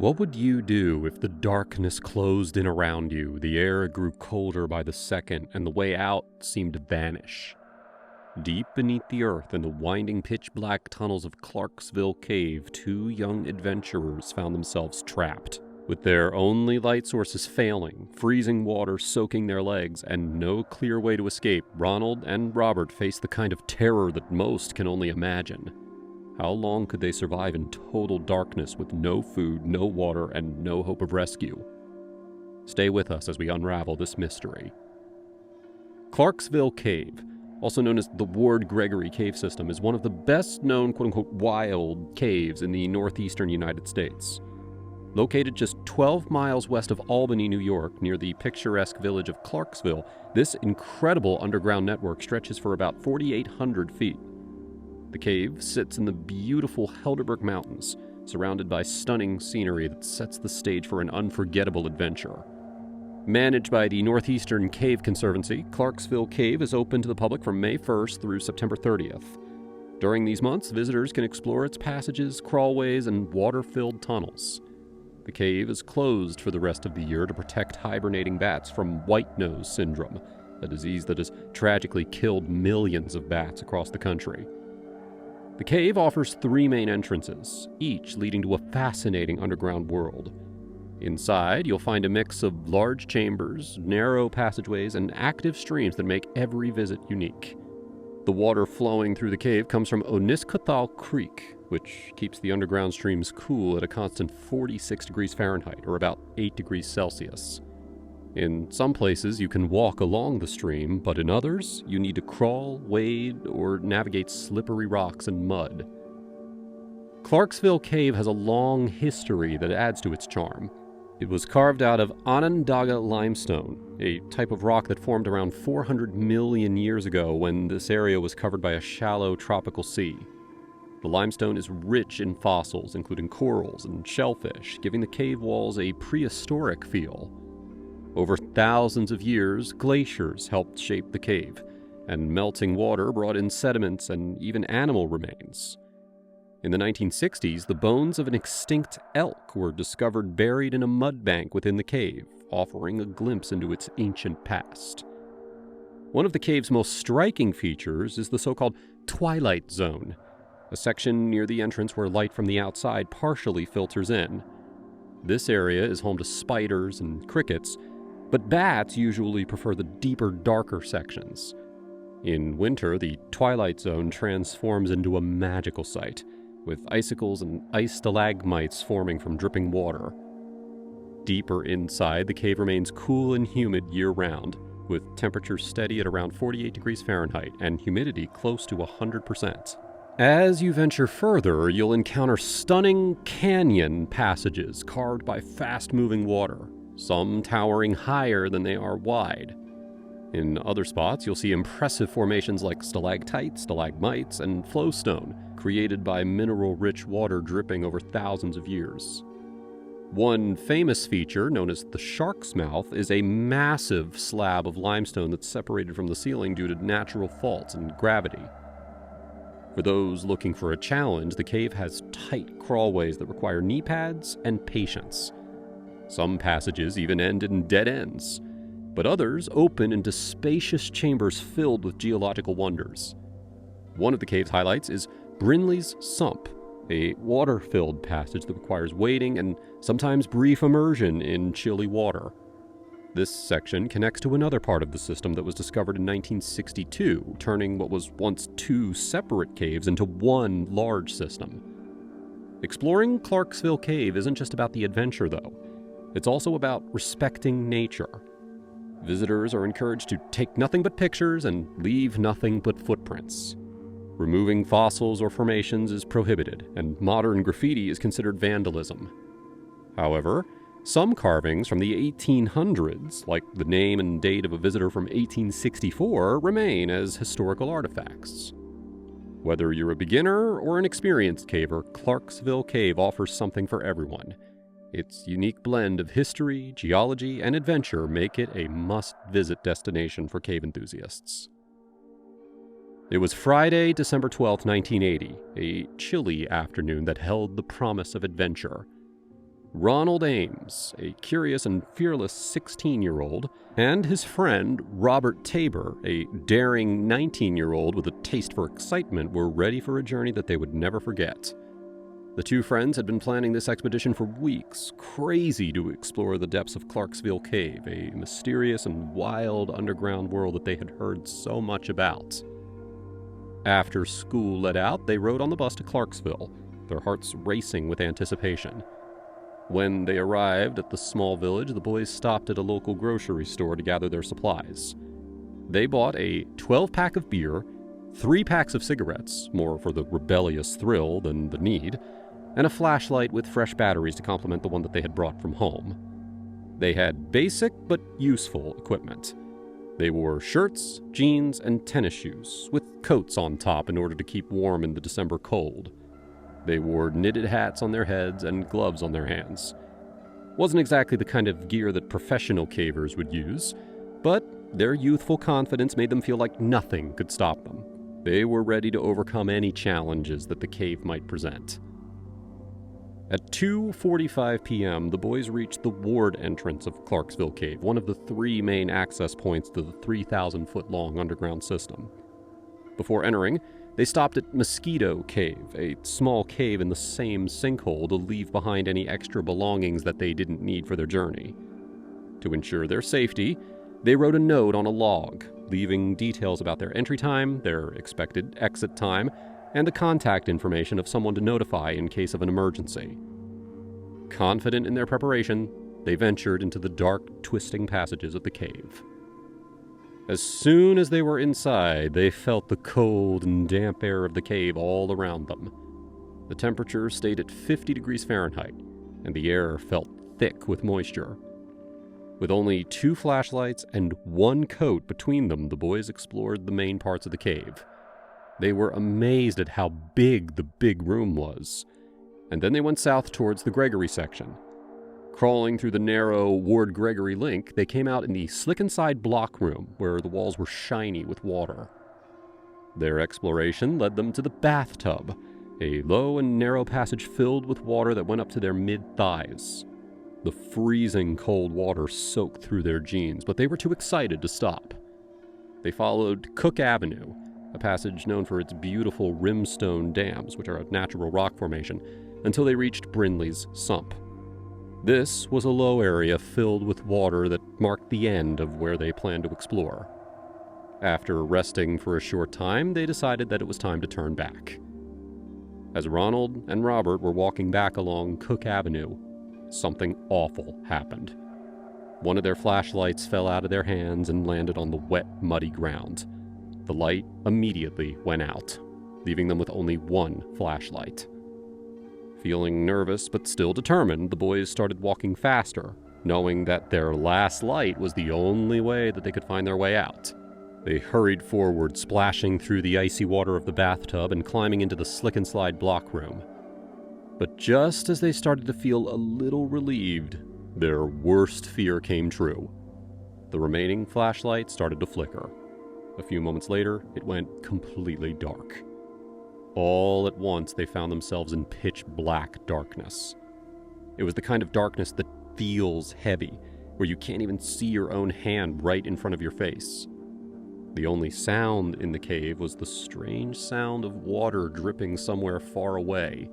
What would you do if the darkness closed in around you, the air grew colder by the second, and the way out seemed to vanish? Deep beneath the earth in the winding pitch-black tunnels of Clarksville Cave, two young adventurers found themselves trapped. With their only light sources failing, freezing water soaking their legs, and no clear way to escape, Ronald and Robert faced the kind of terror that most can only imagine. How long could they survive in total darkness with no food, no water, and no hope of rescue? Stay with us as we unravel this mystery. Clarksville Cave, also known as the Ward Gregory Cave System, is one of the best-known quote-unquote wild caves in the northeastern United States. Located just 12 miles west of Albany, New York, near the picturesque village of Clarksville, this incredible underground network stretches for about 4,800 feet. The cave sits in the beautiful Helderberg Mountains, surrounded by stunning scenery that sets the stage for an unforgettable adventure. Managed by the Northeastern Cave Conservancy, Clarksville Cave is open to the public from May 1st through September 30th. During these months, visitors can explore its passages, crawlways, and water-filled tunnels. The cave is closed for the rest of the year to protect hibernating bats from white nose syndrome, a disease that has tragically killed millions of bats across the country. The cave offers three main entrances, each leading to a fascinating underground world. Inside, you'll find a mix of large chambers, narrow passageways, and active streams that make every visit unique. The water flowing through the cave comes from Oniscothal Creek, which keeps the underground streams cool at a constant 46 degrees Fahrenheit, or about 8 degrees Celsius. In some places, you can walk along the stream, but in others, you need to crawl, wade, or navigate slippery rocks and mud. Clarksville Cave has a long history that adds to its charm. It was carved out of Onondaga limestone, a type of rock that formed around 400 million years ago when this area was covered by a shallow tropical sea. The limestone is rich in fossils, including corals and shellfish, giving the cave walls a prehistoric feel. Over thousands of years, glaciers helped shape the cave, and melting water brought in sediments and even animal remains. In the 1960s, the bones of an extinct elk were discovered buried in a mud bank within the cave, offering a glimpse into its ancient past. One of the cave's most striking features is the so-called twilight zone, a section near the entrance where light from the outside partially filters in. This area is home to spiders and crickets, but bats usually prefer the deeper, darker sections. In winter, the twilight zone transforms into a magical sight, with icicles and ice stalagmites forming from dripping water. Deeper inside, the cave remains cool and humid year-round, with temperatures steady at around 48 degrees Fahrenheit and humidity close to 100%. As you venture further, you'll encounter stunning canyon passages carved by fast-moving water, some towering higher than they are wide. In other spots, you'll see impressive formations like stalactites, stalagmites, and flowstone, created by mineral-rich water dripping over thousands of years. One famous feature, known as the Shark's Mouth, is a massive slab of limestone that's separated from the ceiling due to natural faults and gravity. For those looking for a challenge, the cave has tight crawlways that require knee pads and patience. Some passages even end in dead ends, but others open into spacious chambers filled with geological wonders. One of the cave's highlights is Brinley's Sump, a water-filled passage that requires wading and sometimes brief immersion in chilly water. This section connects to another part of the system that was discovered in 1962, turning what was once two separate caves into one large system. Exploring Clarksville Cave isn't just about the adventure, though. It's also about respecting nature. Visitors are encouraged to take nothing but pictures and leave nothing but footprints. Removing fossils or formations is prohibited, and modern graffiti is considered vandalism. However, some carvings from the 1800s, like the name and date of a visitor from 1864, remain as historical artifacts. Whether you're a beginner or an experienced caver, Clarksville Cave offers something for everyone. Its unique blend of history, geology, and adventure make it a must-visit destination for cave enthusiasts. It was Friday, December 12, 1980, a chilly afternoon that held the promise of adventure. Ronald Ames, a curious and fearless 16-year-old, and his friend Robert Tabor, a daring 19-year-old with a taste for excitement, were ready for a journey that they would never forget. The two friends had been planning this expedition for weeks, crazy to explore the depths of Clarksville Cave, a mysterious and wild underground world that they had heard so much about. After school let out, they rode on the bus to Clarksville, their hearts racing with anticipation. When they arrived at the small village, the boys stopped at a local grocery store to gather their supplies. They bought a 12-pack of beer, 3 packs of cigarettes, more for the rebellious thrill than the need, and a flashlight with fresh batteries to complement the one that they had brought from home. They had basic but useful equipment. They wore shirts, jeans, and tennis shoes, with coats on top in order to keep warm in the December cold. They wore knitted hats on their heads and gloves on their hands. Wasn't exactly the kind of gear that professional cavers would use, but their youthful confidence made them feel like nothing could stop them. They were ready to overcome any challenges that the cave might present. At 2:45 p.m., the boys reached the ward entrance of Clarksville Cave, one of the 3 main access points to the 3,000-foot-long underground system. Before entering, they stopped at Mosquito Cave, a small cave in the same sinkhole to leave behind any extra belongings that they didn't need for their journey. To ensure their safety, they wrote a note on a log, leaving details about their entry time, their expected exit time, and the contact information of someone to notify in case of an emergency. Confident in their preparation, they ventured into the dark, twisting passages of the cave. As soon as they were inside, they felt the cold and damp air of the cave all around them. The temperature stayed at 50 degrees Fahrenheit, and the air felt thick with moisture. With only 2 flashlights and 1 coat between them, the boys explored the main parts of the cave. They were amazed at how big the big room was, and then they went south towards the Gregory section. Crawling through the narrow Ward Gregory link, they came out in the slick-inside block room, where the walls were shiny with water. Their exploration led them to the bathtub, a low and narrow passage filled with water that went up to their mid-thighs. The freezing cold water soaked through their jeans, but they were too excited to stop. They followed Cook Avenue, a passage known for its beautiful rimstone dams, which are a natural rock formation, until they reached Brindley's Sump. This was a low area filled with water that marked the end of where they planned to explore. After resting for a short time, they decided that it was time to turn back. As Ronald and Robert were walking back along Cook Avenue, something awful happened. One of their flashlights fell out of their hands and landed on the wet, muddy ground. The light immediately went out, leaving them with only 1 flashlight. Feeling nervous but still determined, the boys started walking faster, knowing that their last light was the only way that they could find their way out. They hurried forward, splashing through the icy water of the bathtub and climbing into the slick-and-slide block room. But just as they started to feel a little relieved, their worst fear came true. The remaining flashlight started to flicker. A few moments later, it went completely dark. All at once, they found themselves in pitch-black darkness. It was the kind of darkness that feels heavy, where you can't even see your own hand right in front of your face. The only sound in the cave was the strange sound of water dripping somewhere far away.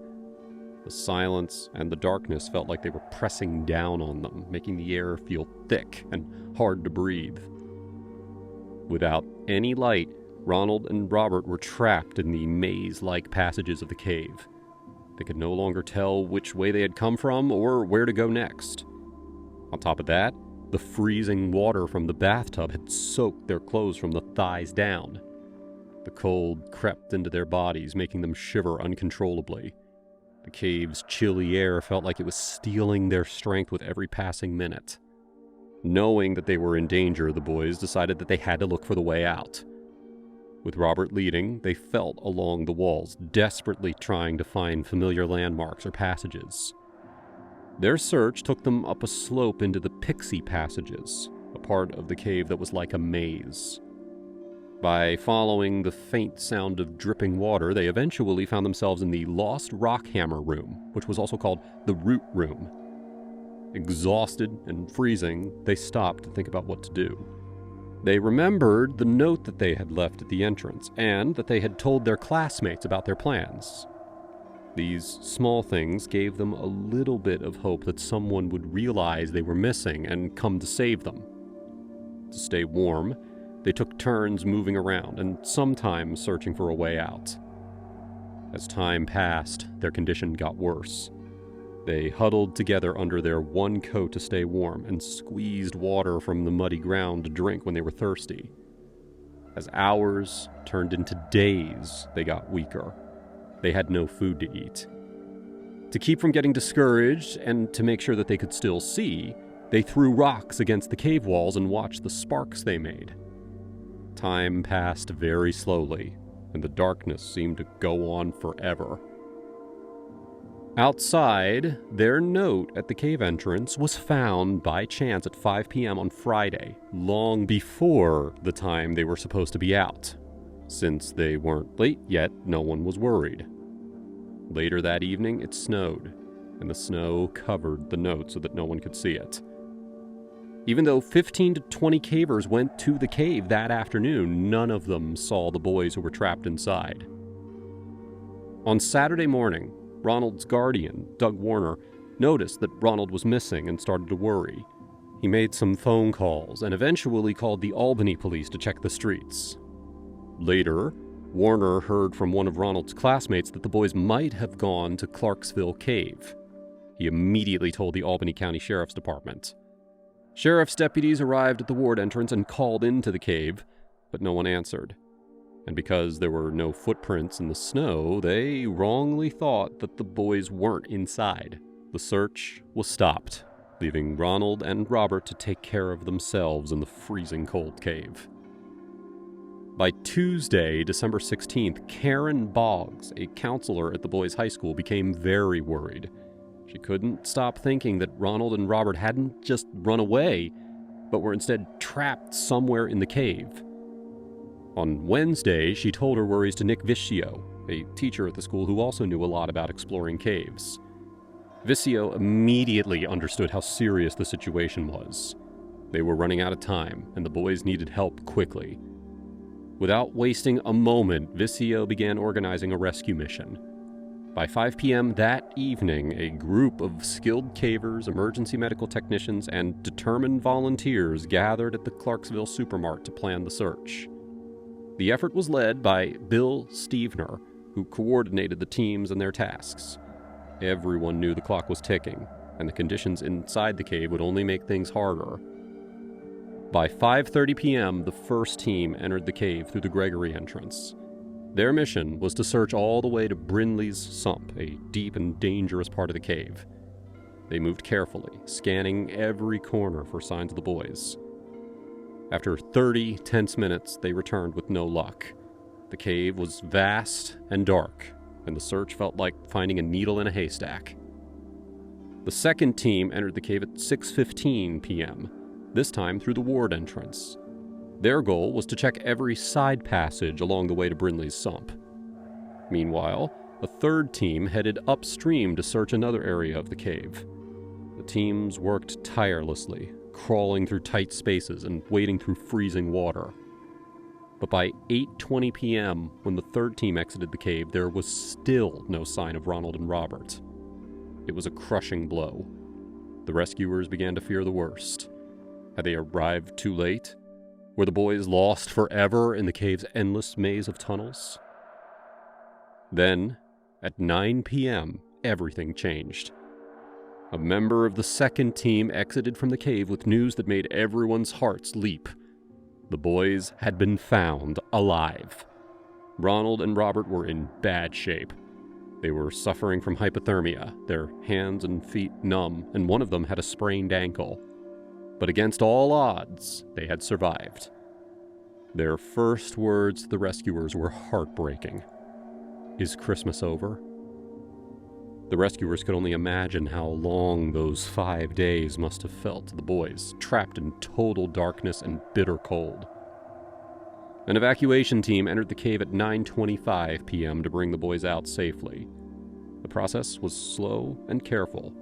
The silence and the darkness felt like they were pressing down on them, making the air feel thick and hard to breathe. Without any light, Ronald and Robert were trapped in the maze-like passages of the cave. They could no longer tell which way they had come from or where to go next. On top of that, the freezing water from the bathtub had soaked their clothes from the thighs down. The cold crept into their bodies, making them shiver uncontrollably. The cave's chilly air felt like it was stealing their strength with every passing minute. Knowing that they were in danger, the boys decided that they had to look for the way out. With Robert leading, they felt along the walls, desperately trying to find familiar landmarks or passages. Their search took them up a slope into the pixie passages, a part of the cave that was like a maze. By following the faint sound of dripping water, they eventually found themselves in the Lost Rock Hammer Room, which was also called the Root Room. Exhausted and freezing, they stopped to think about what to do. They remembered the note that they had left at the entrance, and that they had told their classmates about their plans. These small things gave them a little bit of hope that someone would realize they were missing and come to save them. To stay warm, they took turns moving around and sometimes searching for a way out. As time passed, their condition got worse. They huddled together under their one coat to stay warm and squeezed water from the muddy ground to drink when they were thirsty. As hours turned into days, they got weaker. They had no food to eat. To keep from getting discouraged and to make sure that they could still see, they threw rocks against the cave walls and watched the sparks they made. Time passed very slowly, and the darkness seemed to go on forever. Outside, their note at the cave entrance was found by chance at 5 p.m. on Friday, long before the time they were supposed to be out. Since they weren't late yet, no one was worried. Later that evening, it snowed, and the snow covered the note so that no one could see it. Even though 15 to 20 cavers went to the cave that afternoon, none of them saw the boys who were trapped inside. On Saturday morning, Ronald's guardian, Doug Warner, noticed that Ronald was missing and started to worry. He made some phone calls and eventually called the Albany police to check the streets. Later, Warner heard from one of Ronald's classmates that the boys might have gone to Clarksville Cave. He immediately told the Albany County Sheriff's Department. Sheriff's deputies arrived at the ward entrance and called into the cave, but no one answered. And because there were no footprints in the snow, they wrongly thought that the boys weren't inside. The search was stopped, leaving Ronald and Robert to take care of themselves in the freezing cold cave. By Tuesday, December 16th, Karen Boggs, a counselor at the boys' high school, became very worried. She couldn't stop thinking that Ronald and Robert hadn't just run away, but were instead trapped somewhere in the cave. On Wednesday, she told her worries to Nick Vicio, a teacher at the school who also knew a lot about exploring caves. Vicio immediately understood how serious the situation was. They were running out of time, and the boys needed help quickly. Without wasting a moment, Vicio began organizing a rescue mission. By 5 p.m. that evening, a group of skilled cavers, emergency medical technicians, and determined volunteers gathered at the Clarksville Supermart to plan the search. The effort was led by Bill Stevener, who coordinated the teams and their tasks. Everyone knew the clock was ticking, and the conditions inside the cave would only make things harder. By 5:30 p.m., the first team entered the cave through the Gregory entrance. Their mission was to search all the way to Brindley's Sump, a deep and dangerous part of the cave. They moved carefully, scanning every corner for signs of the boys. After 30 tense minutes, they returned with no luck. The cave was vast and dark, and the search felt like finding a needle in a haystack. The second team entered the cave at 6:15 p.m., this time through the ward entrance. Their goal was to check every side passage along the way to Brindley's Sump. Meanwhile, a third team headed upstream to search another area of the cave. The teams worked tirelessly, crawling through tight spaces and wading through freezing water. But by 8:20 p.m., when the third team exited the cave, there was still no sign of Ronald and Robert. It was a crushing blow. The rescuers began to fear the worst. Had they arrived too late? Were the boys lost forever in the cave's endless maze of tunnels? Then, at 9 p.m., everything changed. A member of the second team exited from the cave with news that made everyone's hearts leap. The boys had been found alive. Ronald and Robert were in bad shape. They were suffering from hypothermia, their hands and feet numb, and one of them had a sprained ankle. But against all odds, they had survived. Their first words to the rescuers were heartbreaking. "Is Christmas over?" The rescuers could only imagine how long those 5 days must have felt to the boys, trapped in total darkness and bitter cold. An evacuation team entered the cave at 9:25 p.m. to bring the boys out safely. The process was slow and careful.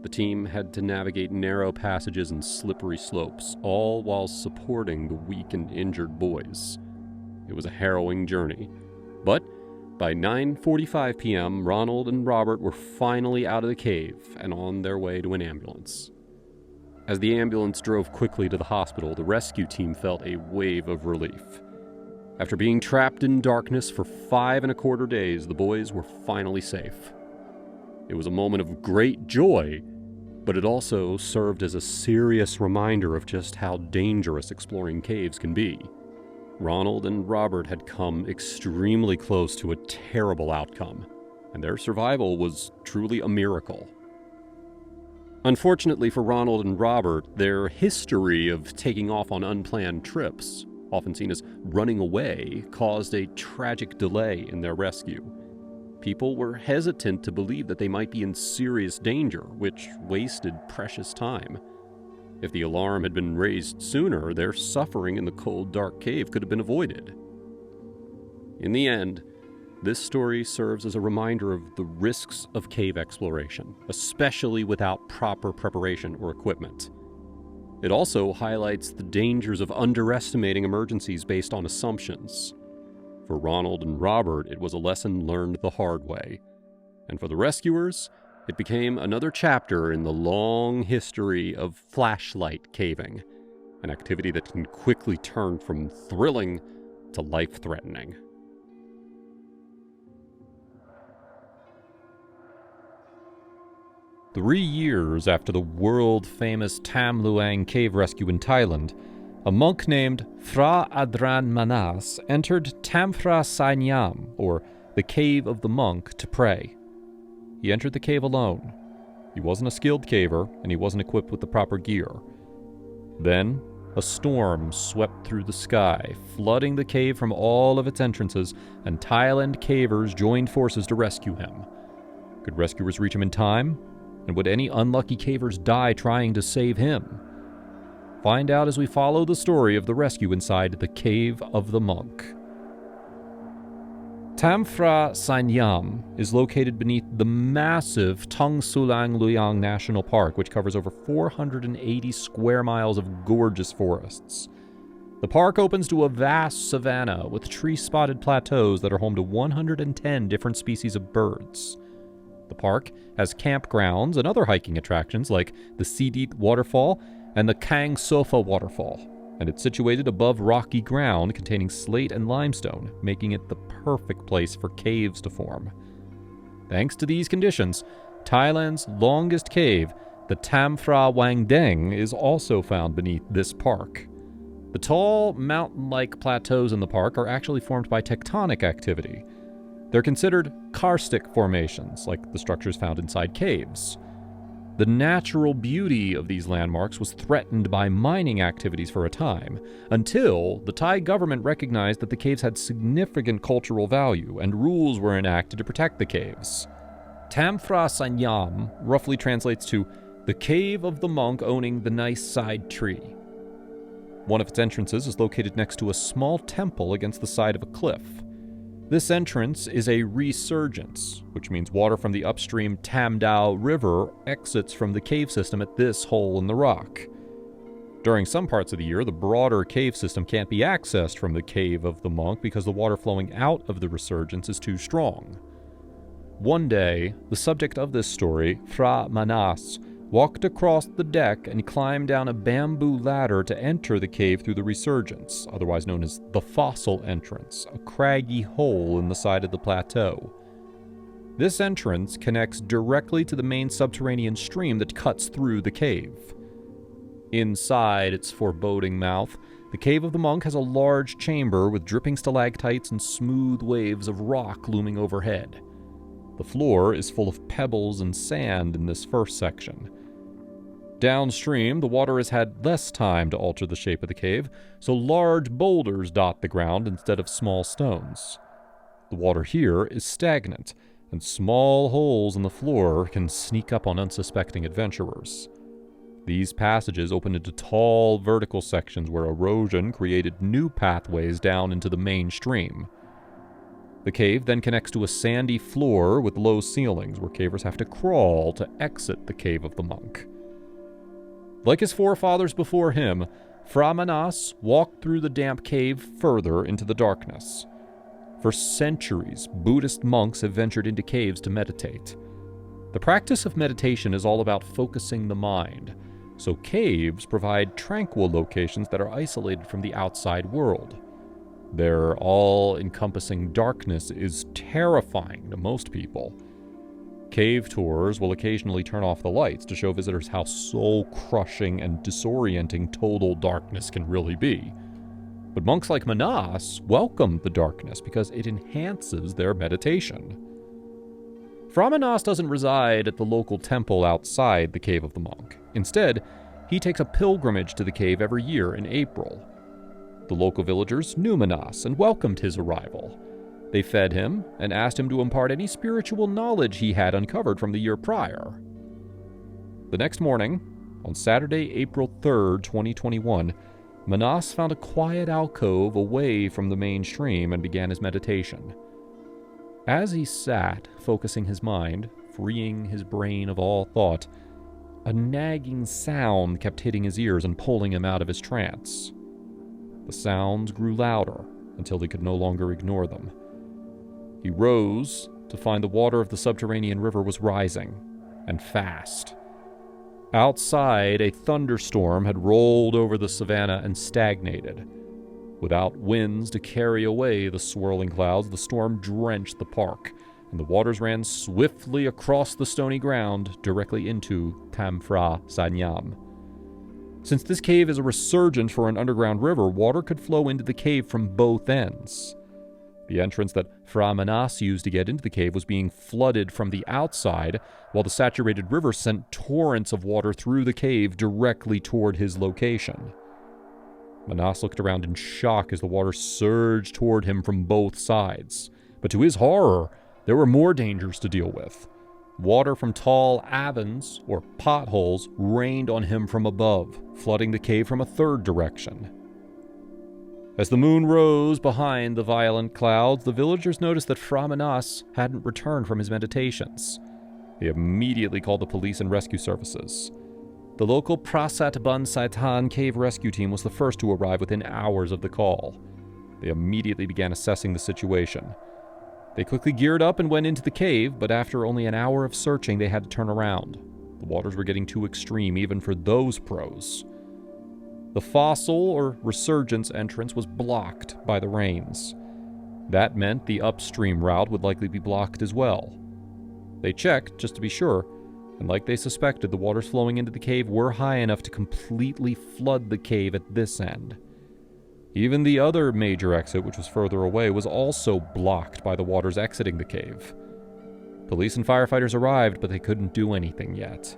The team had to navigate narrow passages and slippery slopes, all while supporting the weak and injured boys. It was a harrowing journey, but by 9:45 p.m., Ronald and Robert were finally out of the cave and on their way to an ambulance. As the ambulance drove quickly to the hospital, the rescue team felt a wave of relief. After being trapped in darkness for 5.25 days, the boys were finally safe. It was a moment of great joy, but it also served as a serious reminder of just how dangerous exploring caves can be. Ronald and Robert had come extremely close to a terrible outcome, and their survival was truly a miracle. Unfortunately for Ronald and Robert, their history of taking off on unplanned trips, often seen as running away, caused a tragic delay in their rescue. People were hesitant to believe that they might be in serious danger, which wasted precious time. If the alarm had been raised sooner, their suffering in the cold, dark cave could have been avoided. In the end, this story serves as a reminder of the risks of cave exploration, especially without proper preparation or equipment. It also highlights the dangers of underestimating emergencies based on assumptions. For Ronald and Robert, it was a lesson learned the hard way. And for the rescuers, it became another chapter in the long history of flashlight caving, an activity that can quickly turn from thrilling to life-threatening. "3 years after the world-famous Tham Luang cave rescue in Thailand, a monk named Phra Adran Manas entered Tham Phra Sai Ngam, or the Cave of the Monk, to pray. He entered the cave alone. He wasn't a skilled caver, and he wasn't equipped with the proper gear. Then, a storm swept through the sky, flooding the cave from all of its entrances, and Thailand cavers joined forces to rescue him. Could rescuers reach him in time? And would any unlucky cavers die trying to save him? Find out as we follow the story of the rescue inside the Cave of the Monk. Tham Phra Sai Ngam is located beneath the massive Tung Sulang Luyang National Park, which covers over 480 square miles of gorgeous forests. The park opens to a vast savanna with tree-spotted plateaus that are home to 110 different species of birds. The park has campgrounds and other hiking attractions like the Sidit Waterfall and the Kang Sofa Waterfall, and it's situated above rocky ground containing slate and limestone, making it the perfect place for caves to form. Thanks to these conditions, Thailand's longest cave, the Tham Phra Wang Deng, is also found beneath this park. The tall, mountain-like plateaus in the park are actually formed by tectonic activity. They're considered karstic formations, like the structures found inside caves. The natural beauty of these landmarks was threatened by mining activities for a time, until the Thai government recognized that the caves had significant cultural value, and rules were enacted to protect the caves. Tham Phra Sai Ngam roughly translates to the cave of the monk owning the nice side tree. One of its entrances is located next to a small temple against the side of a cliff. This entrance is a resurgence, which means water from the upstream Tam Dao River exits from the cave system at this hole in the rock. During some parts of the year, the broader cave system can't be accessed from the Cave of the Monk because the water flowing out of the resurgence is too strong. One day, the subject of this story, Phra Manas, walked across the deck and climbed down a bamboo ladder to enter the cave through the resurgence, otherwise known as the fossil entrance, a craggy hole in the side of the plateau. This entrance connects directly to the main subterranean stream that cuts through the cave. Inside its foreboding mouth, the Cave of the Monk has a large chamber with dripping stalactites and smooth waves of rock looming overhead. The floor is full of pebbles and sand in this first section. Downstream, the water has had less time to alter the shape of the cave, so large boulders dot the ground instead of small stones. The water here is stagnant, and small holes in the floor can sneak up on unsuspecting adventurers. These passages open into tall vertical sections where erosion created new pathways down into the main stream. The cave then connects to a sandy floor with low ceilings where cavers have to crawl to exit the cave of the monk. Like his forefathers before him, Phra Manas walked through the damp cave further into the darkness. For centuries, Buddhist monks have ventured into caves to meditate. The practice of meditation is all about focusing the mind, so caves provide tranquil locations that are isolated from the outside world. Their all-encompassing darkness is terrifying to most people. Cave tours will occasionally turn off the lights to show visitors how soul-crushing and disorienting total darkness can really be. But monks like Manas welcome the darkness because it enhances their meditation. Phra Manas doesn't reside at the local temple outside the cave of the monk. Instead, he takes a pilgrimage to the cave every year in April. The local villagers knew Manas and welcomed his arrival. They fed him and asked him to impart any spiritual knowledge he had uncovered from the year prior. The next morning, on Saturday, April 3rd, 2021, Manas found a quiet alcove away from the mainstream and began his meditation. As he sat, focusing his mind, freeing his brain of all thought, a nagging sound kept hitting his ears and pulling him out of his trance. The sounds grew louder until he could no longer ignore them. He rose to find the water of the subterranean river was rising, and fast. Outside, a thunderstorm had rolled over the savanna and stagnated. Without winds to carry away the swirling clouds, the storm drenched the park, and the waters ran swiftly across the stony ground directly into Tham Phra Sai Ngam. Since this cave is a resurgent for an underground river, water could flow into the cave from both ends. The entrance that Phra Manas used to get into the cave was being flooded from the outside, while the saturated river sent torrents of water through the cave directly toward his location. Manas looked around in shock as the water surged toward him from both sides. But to his horror, there were more dangers to deal with. Water from tall avens, or potholes, rained on him from above, flooding the cave from a third direction. As the moon rose behind the violent clouds, the villagers noticed that Phra Manas hadn't returned from his meditations. They immediately called the police and rescue services. The local Prasat Ban Saitan cave rescue team was the first to arrive within hours of the call. They immediately began assessing the situation. They quickly geared up and went into the cave, but after only an hour of searching, they had to turn around. The waters were getting too extreme even for those pros. The fossil or resurgence entrance was blocked by the rains. That meant the upstream route would likely be blocked as well. They checked just to be sure, and like they suspected, the waters flowing into the cave were high enough to completely flood the cave at this end. Even the other major exit, which was further away, was also blocked by the waters exiting the cave. Police and firefighters arrived, but they couldn't do anything yet.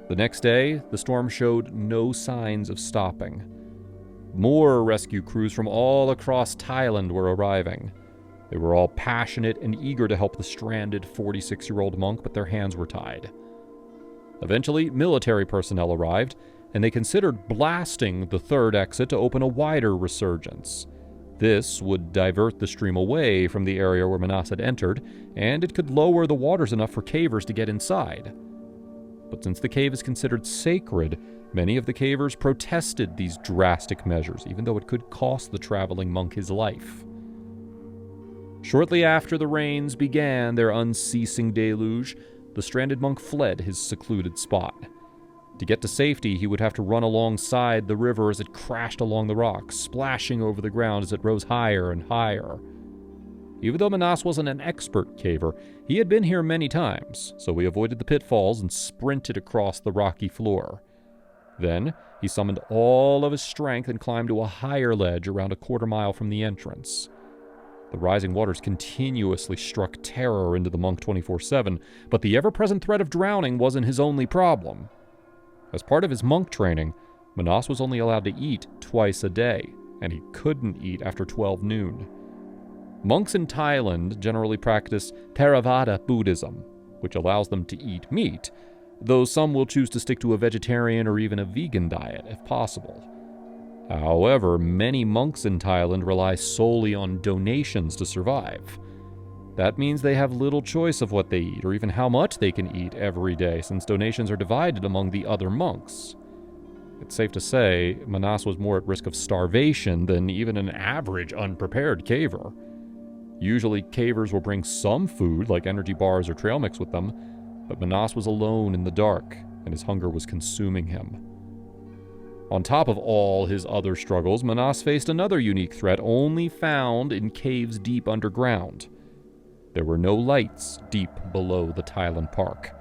The next day, the storm showed no signs of stopping. More rescue crews from all across Thailand were arriving. They were all passionate and eager to help the stranded 46-year-old monk, but their hands were tied. Eventually, military personnel arrived, and they considered blasting the third exit to open a wider resurgence. This would divert the stream away from the area where Manas had entered, and it could lower the waters enough for cavers to get inside. But since the cave is considered sacred, many of the cavers protested these drastic measures, even though it could cost the traveling monk his life. Shortly after the rains began their unceasing deluge, the stranded monk fled his secluded spot. To get to safety, he would have to run alongside the river as it crashed along the rocks, splashing over the ground as it rose higher and higher. Even though Manas wasn't an expert caver, he had been here many times, so he avoided the pitfalls and sprinted across the rocky floor. Then, he summoned all of his strength and climbed to a higher ledge around a quarter-mile from the entrance. The rising waters continuously struck terror into the monk 24/7, but the ever-present threat of drowning wasn't his only problem. As part of his monk training, Manas was only allowed to eat twice a day, and he couldn't eat after 12 noon. Monks in Thailand generally practice Theravada Buddhism, which allows them to eat meat, though some will choose to stick to a vegetarian or even a vegan diet if possible. However, many monks in Thailand rely solely on donations to survive. That means they have little choice of what they eat, or even how much they can eat every day, since donations are divided among the other monks. It's safe to say, Vanox was more at risk of starvation than even an average unprepared caver. Usually, cavers will bring some food, like energy bars or trail mix with them, but Vanox was alone in the dark, and his hunger was consuming him. On top of all his other struggles, Vanox faced another unique threat only found in caves deep underground. There were no lights deep below the Thailand park.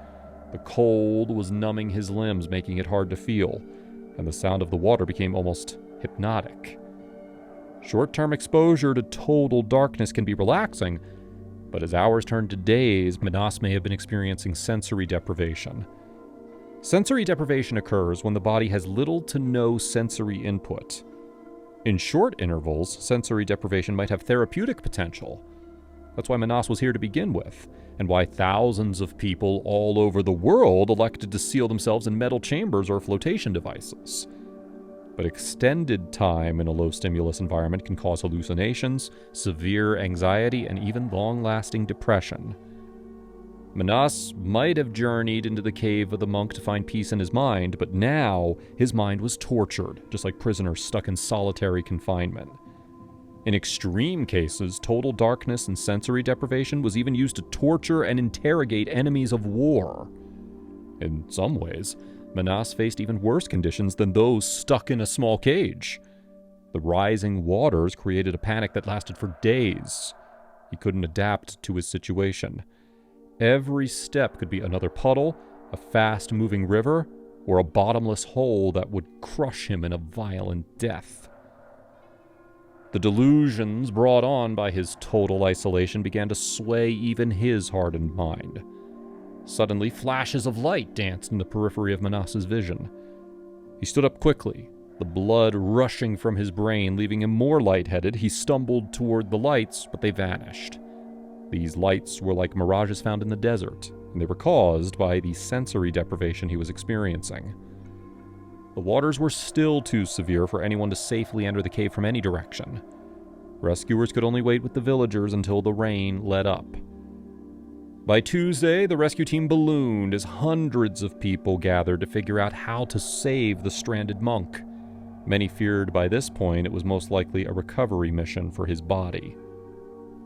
The cold was numbing his limbs, making it hard to feel, and the sound of the water became almost hypnotic. Short-term exposure to total darkness can be relaxing, but as hours turned to days, Vanox may have been experiencing sensory deprivation. Sensory deprivation occurs when the body has little to no sensory input. In short intervals, sensory deprivation might have therapeutic potential. That's why Vanox was here to begin with, and why thousands of people all over the world elected to seal themselves in metal chambers or flotation devices. But extended time in a low-stimulus environment can cause hallucinations, severe anxiety, and even long-lasting depression. Vanox might have journeyed into the cave of the monk to find peace in his mind, but now his mind was tortured, just like prisoners stuck in solitary confinement. In extreme cases, total darkness and sensory deprivation was even used to torture and interrogate enemies of war. In some ways, Vanox faced even worse conditions than those stuck in a small cage. The rising waters created a panic that lasted for days. He couldn't adapt to his situation. Every step could be another puddle, a fast-moving river, or a bottomless hole that would crush him in a violent death. The delusions brought on by his total isolation began to sway even his hardened mind. Suddenly, flashes of light danced in the periphery of Vanox's vision. He stood up quickly, the blood rushing from his brain, leaving him more lightheaded. He stumbled toward the lights, but they vanished. These lights were like mirages found in the desert, and they were caused by the sensory deprivation he was experiencing. The waters were still too severe for anyone to safely enter the cave from any direction. Rescuers could only wait with the villagers until the rain let up. By Tuesday, the rescue team ballooned as hundreds of people gathered to figure out how to save the stranded monk. Many feared by this point it was most likely a recovery mission for his body.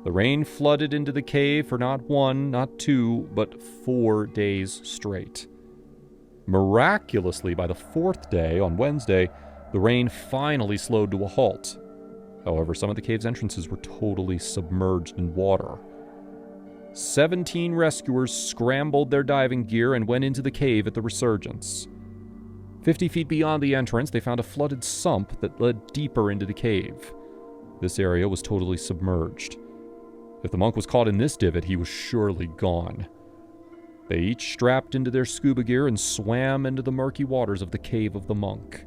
The rain flooded into the cave for not 1, not 2, but 4 days straight. Miraculously, by the 4th day, on Wednesday, the rain finally slowed to a halt. However, some of the cave's entrances were totally submerged in water. 17 rescuers scrambled their diving gear and went into the cave at the resurgence. 50 feet beyond the entrance, they found a flooded sump that led deeper into the cave. This area was totally submerged. If the monk was caught in this divot, he was surely gone. They each strapped into their scuba gear and swam into the murky waters of the cave of the monk.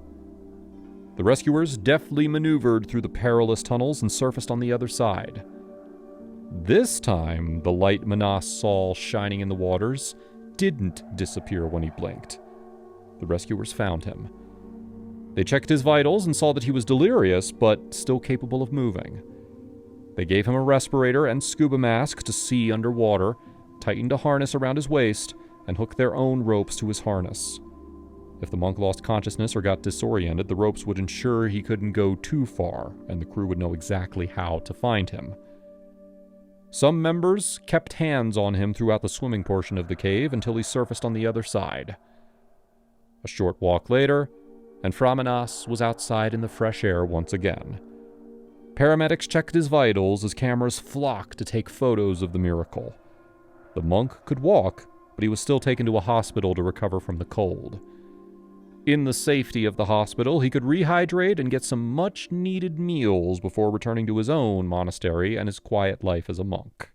The rescuers deftly maneuvered through the perilous tunnels and surfaced on the other side. This time, the light Vanox saw shining in the waters didn't disappear when he blinked. The rescuers found him. They checked his vitals and saw that he was delirious, but still capable of moving. They gave him a respirator and scuba mask to see underwater, tightened a harness around his waist, and hooked their own ropes to his harness. If the monk lost consciousness or got disoriented, the ropes would ensure he couldn't go too far, and the crew would know exactly how to find him. Some members kept hands on him throughout the swimming portion of the cave until he surfaced on the other side. A short walk later, and Vanox was outside in the fresh air once again. Paramedics checked his vitals as cameras flocked to take photos of the miracle. The monk could walk, but he was still taken to a hospital to recover from the cold. In the safety of the hospital, he could rehydrate and get some much-needed meals before returning to his own monastery and his quiet life as a monk.